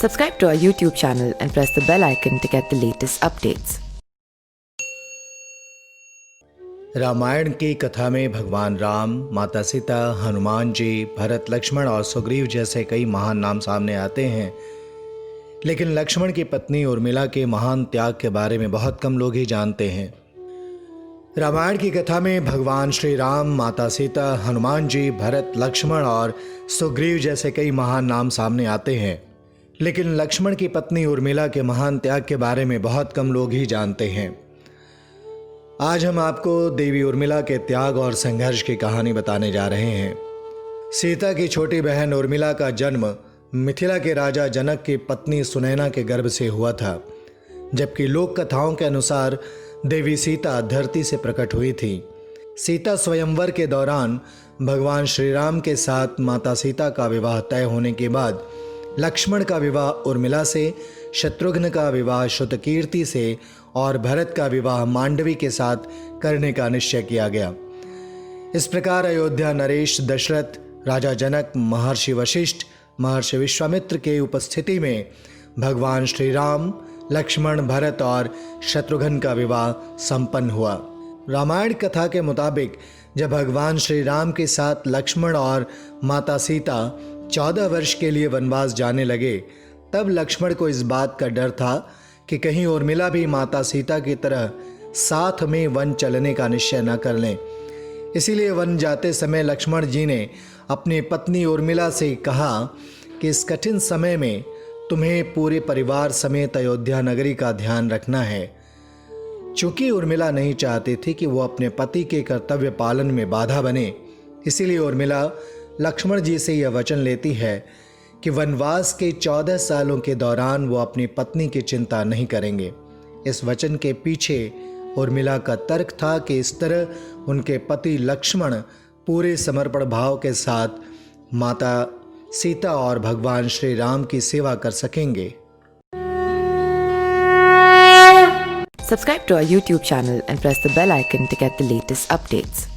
Subscribe to our YouTube channel and press the bell icon to get the latest updates. Ramayan की कथा में भगवान राम, माता सीता, हनुमान जी, भरत, लक्ष्मण और सुग्रीव जैसे कई महान नाम सामने आते हैं, लेकिन लक्ष्मण की पत्नी उर्मिला के महान त्याग के बारे में बहुत कम लोग ही जानते हैं। रामायण की कथा में भगवान श्री राम, माता सीता, हनुमान जी, भरत, लक्ष्मण और सुग्रीव जैसे कई महान नाम सामने आते हैं, लेकिन लक्ष्मण की पत्नी उर्मिला के महान त्याग के बारे में बहुत कम लोग ही जानते हैं। आज हम आपको देवी उर्मिला के त्याग और संघर्ष की कहानी बताने जा रहे हैं। सीता की छोटी बहन उर्मिला का जन्म मिथिला के राजा जनक की पत्नी सुनैना के गर्भ से हुआ था, जबकि लोक कथाओं के अनुसार देवी सीता धरती से प्रकट हुई थी। सीता स्वयंवर के दौरान भगवान श्री राम के साथ माता सीता का विवाह तय होने के बाद लक्ष्मण का विवाह उर्मिला से, शत्रुघ्न का विवाह श्रुतकीर्ति से और भरत का विवाह मांडवी के साथ करने का निश्चय किया गया। इस प्रकार अयोध्या नरेश, दशरथ, राजा जनक, महर्षि वशिष्ठ, महर्षि विश्वामित्र के उपस्थिति में भगवान श्री राम, लक्ष्मण, भरत और शत्रुघ्न का विवाह संपन्न हुआ। रामायण कथा के मुताबिक जब भगवान श्री राम के साथ लक्ष्मण और माता सीता 14 वर्ष के लिए वनवास जाने लगे, तब लक्ष्मण को इस बात का डर था कि कहीं उर्मिला भी माता सीता की तरह साथ में वन चलने का निश्चय न कर लें। इसीलिए वन जाते समय लक्ष्मण जी ने अपनी पत्नी उर्मिला से कहा कि इस कठिन समय में तुम्हें पूरे परिवार समेत अयोध्या नगरी का ध्यान रखना है। चूंकि उर्मिला नहीं चाहती थी कि वो अपने पति के कर्तव्य पालन में बाधा बने, इसीलिए उर्मिला लक्ष्मण जी से यह वचन लेती है कि वनवास के 14 सालों के दौरान वो अपनी पत्नी की चिंता नहीं करेंगे। इस वचन के पीछे उर्मिला का तर्क था कि इस तरह उनके पति लक्ष्मण पूरे समर्पण भाव के साथ माता सीता और भगवान श्री राम की सेवा कर सकेंगे। Subscribe to our YouTube channel and press the bell icon to get the latest updates.